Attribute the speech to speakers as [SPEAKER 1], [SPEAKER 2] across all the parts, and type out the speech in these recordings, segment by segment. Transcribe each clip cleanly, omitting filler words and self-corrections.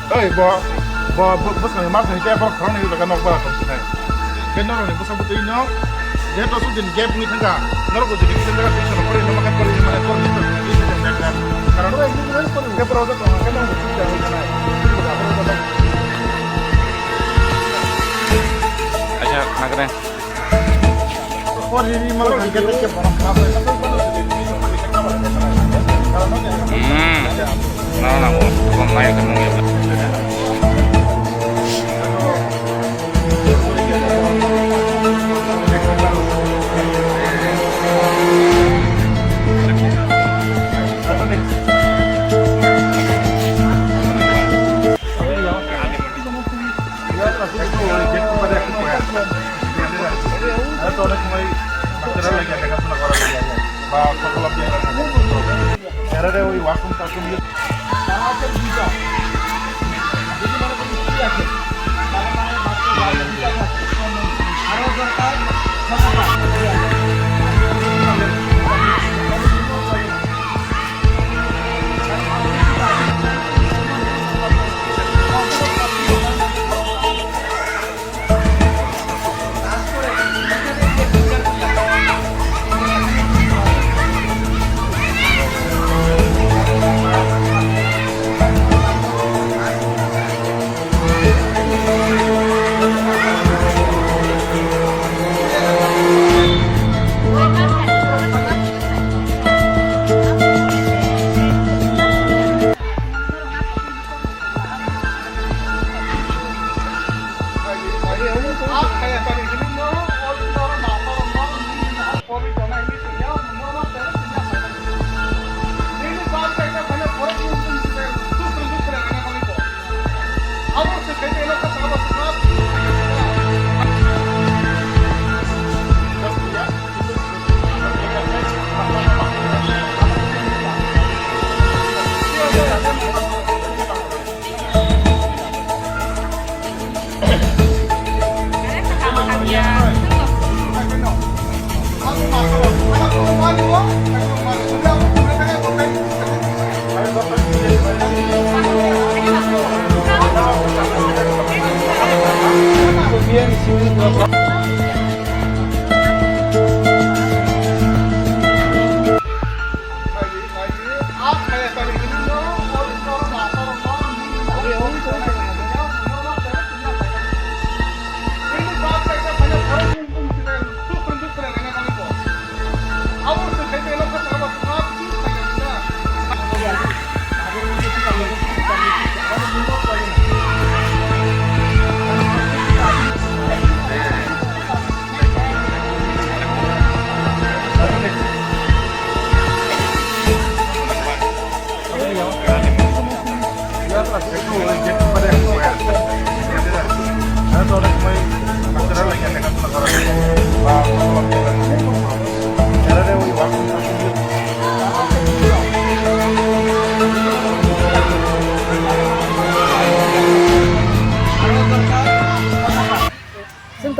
[SPEAKER 1] Oi, bos kami mas ni kayak orang ni juga nak bawa tu kan. Benar ni bos abu tu ini, dia tu sudah gap ni tengah. Nara ko jadi kita tengah session apa ni makan kali mana kau ni tu ni kan. Karena orang ini ni pun dia produk orang kan orang sudah ni kan.
[SPEAKER 2] अच्छा खाना करें
[SPEAKER 1] और ini malah kita ke orang apa itu pun
[SPEAKER 2] ना ना वो माया करना है
[SPEAKER 1] atau ada kembali material lagi ada kan pernah orang lagi bah kalau dia ada ada woi wakum takum dia salah satu bisa jadi mana pun dia ada kalau mana baca baca dia harus berkat sama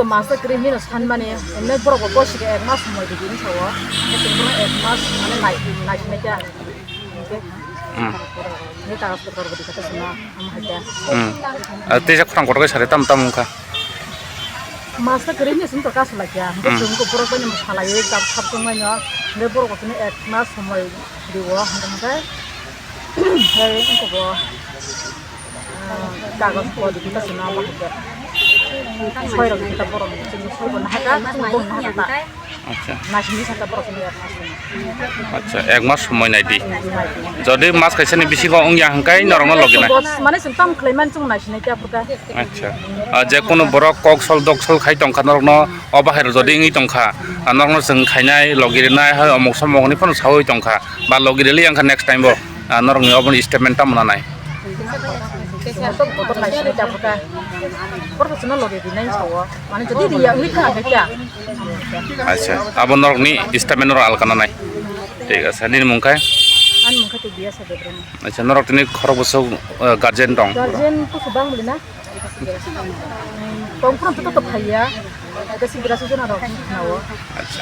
[SPEAKER 3] Masa krim ini san mana, ini berapa bos ke ekmas semua di sini sawo, itu pun ekmas, mana naik meja, ini taras tu kalau kita semua aja.
[SPEAKER 2] तेज़ खुरांग coat के सारे तम तम का
[SPEAKER 3] Masa krim ini sentuh kas lagi ya, itu tunggu berapa ni masalah ini, tak sabtu mana, ini berapa ini ekmas semua di bawah, macam hei itu bawah, kagas bawah di kita semua aja. Soal kita borom, jadi soal pun ada, borom ada.
[SPEAKER 2] अच्छा
[SPEAKER 3] Nasi ini satu borom ni ekmas.
[SPEAKER 2] अच्छा एक मास समय नहीं दी jadi mas कैसे नहीं BC को उंग yang kai normal lagi ना
[SPEAKER 3] Mana sentam klaiman cung nasi ni tiap kita.
[SPEAKER 2] अच्छा जे कोनो borok kok sol dok sol khai tongka norno obahir jadi ingi tongka norno seng khainai logir nai ha omok samok ni pun sawi tongka ba logir li yang next time bo norno obon statement tam mana nai
[SPEAKER 3] Satu botol nasi ni tiap kita. Profesional logir di nai sawo. Mana jadi dia ini kan ada.
[SPEAKER 2] अच्छा अब norno ni statement nor al kana nai ठीक है Sunny मुंkai
[SPEAKER 3] An mungkin tu biasa bedroom.
[SPEAKER 2] अच्छा norno tini khoro boso guardian tong
[SPEAKER 3] Guardian tu subang beli na. Tongkrong tu tetap kaya. Ada segera saja naruh nawa.
[SPEAKER 2] अच्छा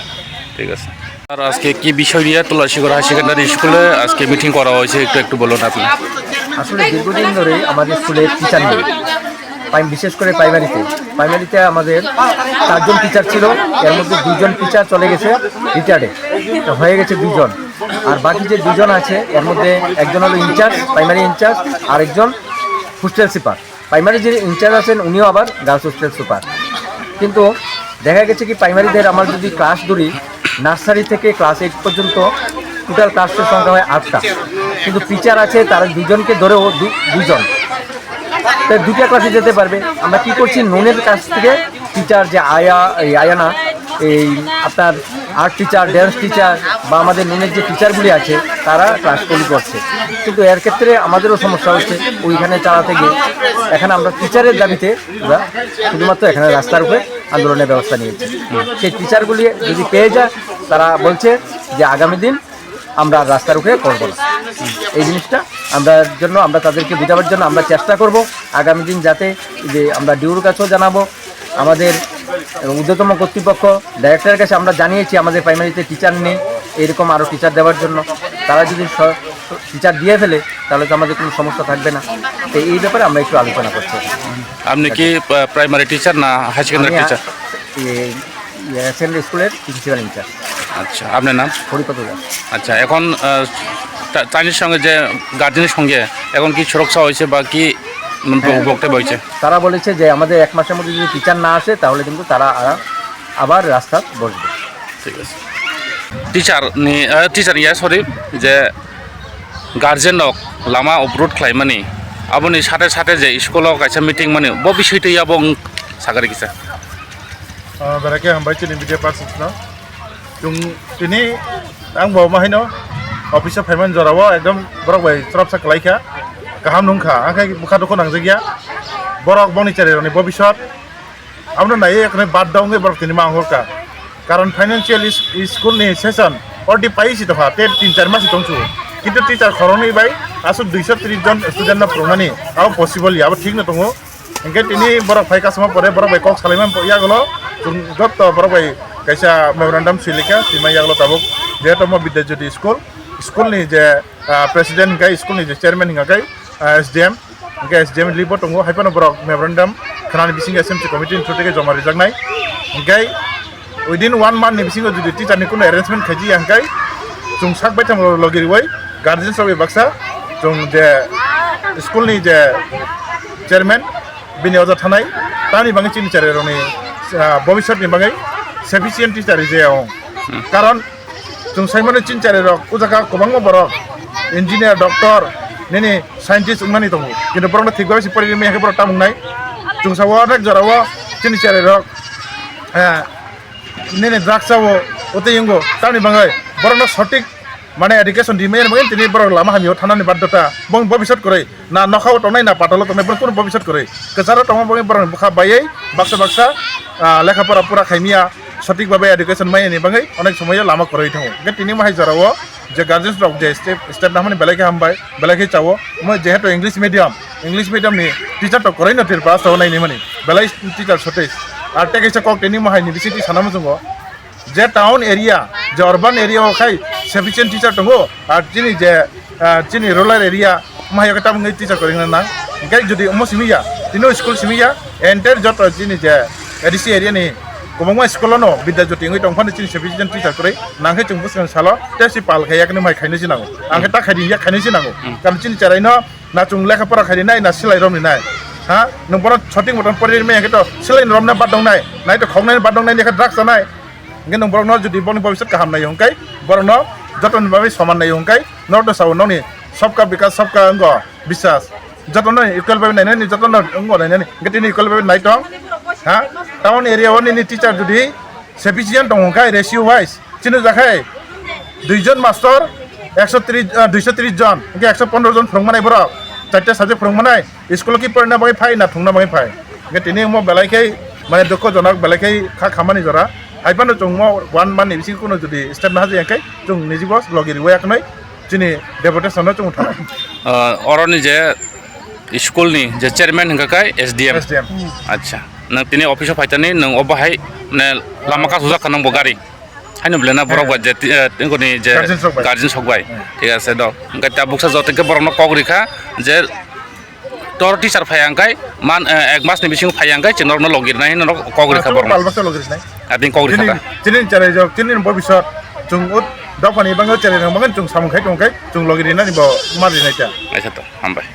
[SPEAKER 2] ঠিক আছে আর আজকে কি বিষয় নিয়ে তুলসীগড়া সেকেন্ডারি স্কুলে আজকে মিটিং করা হয়েছে একটু একটু বলুন আপনি
[SPEAKER 4] আসলে দীর্ঘদিন ধরে আমাদের স্কুলে টিচার নেই, বিশেষ করে প্রাইমারিতে আমাদের 4 জন টিচার ছিল, এর মধ্যে 2 জন টিচার চলে গেছে রিটায়ার্ডে, হয়ে গেছে 2 জন, আর বাকি যে 2 জন আছে এর মধ্যে একজন হলো ইনচার্জ, প্রাইমারি ইনচার্জ, আর একজন হোস্টেল সুপার। প্রাইমারি যিনি ইনচার্জ আছেন উনিও আবার গার্লস হোস্টেল সুপার। কিন্তু দেখা গেছে কি প্রাইমারিদের আমার যদি ক্লাস ধরি, নার্সারি থেকে ক্লাস 8 পর্যন্ত টোটাল ক্লাসের সংখ্যা হয় 8টা, কিন্তু টিচার আছে তারা 2 জনকে ধরেও 2 জন, তাই 2টা ক্লাসে যেতে পারবে। আমরা কি করছি, নুনের কাছ থেকে টিচার যে আয়ানা এই আপনার আর্ট টিচার, ড্যান্স টিচার বা আমাদের নুনের যে টিচারগুলি আছে তারা ক্লাসগুলি করছে, কিন্তু এর ক্ষেত্রে আমাদেরও সমস্যা হচ্ছে ওইখানে চালাতে গিয়ে। এখানে আমরা টিচারের দাবিতে আমরা শুধুমাত্র এখানে রাস্তার উপরে আন্দোলনের ব্যবস্থা নিয়েছি। সেই টিচারগুলি যদি পেয়ে যায় তারা বলছে যে আগামী দিন আমরা রাস্তার উপরে করবো না। এই জিনিসটা আমরা তাদেরকে বোঝাবার জন্য আমরা চেষ্টা করব আগামী দিন, যাতে যে আমরা ডিউর কাছেও জানাবো, আমাদের ঊর্ধ্বতম কর্তৃপক্ষ ডাইরেক্টরের কাছে আমরা জানিয়েছি আমাদের প্রাইমারিতে টিচার নেই, এরকম আরও টিচার দেওয়ার জন্য। তারা যদি টিচার দিয়ে ফেলে তাহলে তো আমাদের কোনো সমস্যা থাকবে না। তো এই ব্যাপারে আমরা একটু আলোচনা করছি।
[SPEAKER 2] আপনি কি প্রাইমারি টিচার না হাই সেকেন্ডারি টিচার?
[SPEAKER 4] সেকেন্ডারি স্কুলের প্রিন্সিপাল ইনচার্জ।
[SPEAKER 2] আচ্ছা, আপনার নাম?
[SPEAKER 4] হরিপদ দাস।
[SPEAKER 2] আচ্ছা, এখন চাইনিজ সঙ্গে যে গার্জেনের সঙ্গে এখন কি সুরক্ষা হয়েছে বা কি বক্তব্য হয়েছে?
[SPEAKER 4] তারা বলেছে যে আমাদের 1 মাসের মধ্যে যদি টিচার না আসে তাহলে কিন্তু তারা আবার রাস্তা বসবে।
[SPEAKER 2] ঠিক আছে। টিচাर सरि जे गार्जेनक लामा अबरुद खालामनानै आबोनि साथे साथे जे स्कुलाव कायसा मिटिं माने ब बिसयथै आबों सागारि किसा
[SPEAKER 1] बेराके हामबाय चिनि मिडिया पार्सन्सनो जों दिनै आं बाव माहायनो अफिसाव फायमान जराव एकदम बरक बाय स्रब साखलायखा गाहाम नंखा आखाय बुखा दख नांजगिया बरक बनि चारेरनि भबिष्यत आमनो नायै एकने बाद दावङै बरक दिनै मांगरका कारण फाइनेंशियल स्कुलनि सेसन अलरेडि पाइसि दफा 3-4 मास दंसु किन्तु टीचार खरनै बाय आसु 230 जन स्टुडेन्ट ना प्रमानि आव पसिबल याबो ठीक न दङ इंगे तिनि बरक फाय कासमा परे बरक बाय कक सालायमान यागलो जत बरक बाय कायसा मेमोरेन्डाम सिलिका सिमा यागलो ताबक जेतम विद्याज्योति स्कुलनि जे प्रेसिडेन्ट गाय स्कुलनि जे चेयरमैन गाय एसडीएम लिबो दङ हायपानो बरक मेमोरेन्डाम खानानि बिसिं एसएमसी कमिटि थ्रुटेके जमा रिजागनाय गाय within 1 month ni bisingo judi teacher ni kuno arrangement khaji angkai jung sakbai tam logiri wai guardian sobe baksa jung je school ni je chairman bini oja thanai tani bangi chini chare roni bobishot ni bangai sufficient teacher je karon jung saimone chin chare rok ujaka kobangmo borok engineer doctor nini scientist ungmani tongo kintu borok thik babe sipari me hake borok tamungnai jung sawa rak jarawa chini chare rok नेने द्राक्षावो ओते यंगो तानि बांगाय बरनो सटिक माने education दिमेन बांगाय तिनि बर लामा हामियो थानानि बाध्यता बं भबिष्यत करे ना नखाव तनाय ना पाटल तनाय बर कोन भबिष्यत करे कसारा तमा बांगाय बर बुखा बायै बाक्सा लेखापरा पुरा खायमिया सटिक भाबे एडुकेशन मायनि बांगाय अनेक समय लामा करे थाङो के तिनि माहाय जरावो जे गार्जियन्स रक जे स्टेप नामनि बेलायके हामबाय बेलायके चावो म जेहेतु इंग्लिश मीडियम नि टीचर तो करे न तिर पास होनायनि माने बेलाय टीचर सटेज आर्टे कैसे कक टेनिंग माहायनि बिसिति सानाम जोंगो जे टाउन एरिया जे अर्बान एरिया खाय सफिशिएंट टीचर दंगो आर जिनि जे जिनि रूरल एरिया माहाय कटा मंगै टीचर करिना ना गाय जुदि अमो सिमिया तिनो स्कुल सिमिया एंटायर जत जिनि जे एडीसी एरिया नि गोबां स्कुल नो विद्याज्योति ngै दंफानि जिनि सफिशिएंट टीचर करे नांखै जों बुसं सालो तेसि पाल खायाकनो माय खायनो जिनांगो आंखे ता खायदि या खायनो जिनांगो कारण जिनि चारायनो ना जों लेखाफोरा खायदि नाय ना सिलाय रमनि नाय हाँ नोंबोरा छटिं मटन परि मे हेतो सिलाइन रमना बाद दंनाय नाय तो खगनाय बाद दंनाय लेखा ड्राग्स जानाय इंगे नोंबोरा न जुदि बनि भबिष्यत गाहाम नाय हंकाय बरन जतन बाबे समान नाय हंकाय नर्थ साउथ ननि सबका विकास सबका अंग विश्वास जतन इक्वल बाबे नायनाय जतन अंग नायनाय इंगे तिनि इक्वल बाबे नाय दं हाँ टाउन एरिया नि टीचर जुदि सफिशिएंट दं हंकाय रेशियो वाइज चिनो जाखाय 2 जन मास्टर 230 जन इंगे 115 जन फोरोंमानाय बरा 4 साबजेक्ट फोरोंमानाय स्कुल की पढ़ना बाय फाय ना थुंना बाय फाय इंगे तिनि मो बेलायकै माने दुख जनक बेलायकै खामानि जरा हायपानो जों 1 मान्थ नि बिसिं कोनो जुदि स्टेप ना हाजैखाय जों निजिबस लगिरि वयाखनै जिनि डेपुटेसननो जों थानाय
[SPEAKER 2] अरनि जे स्कुलनि जे चेयरमैन हंगाखाय एसडीएम अच्छा नों तिनि अफिसाव फायतानि नों अबाहाय माने लामा कासुजा खानांगौ गारि হাইনো বলে না বরক যে কোনি যে
[SPEAKER 1] Guardian সকবাই।
[SPEAKER 2] গার্জেন সকবাই ঠিক আছে দ ওঙ্কাই তা বুকসা যতকে বরক কক রেখা যে তোর টিচার ফায়াঙ্কাই মান 1 মাসनि बिसिं फायांकाय चिनरनो लगिरनाय न কক রেখা বরক
[SPEAKER 1] বালবাসা লগিস নাই
[SPEAKER 2] আদিন কক রেখা
[SPEAKER 1] চিনি চারে জক চিনি ভবিষ্যৎ जों दावफानि बांगो चेलेन बांगो जों सामखाय दंखाय जों लगिरिना निबो मारिनायता
[SPEAKER 2] আচ্ছা তো হামবাই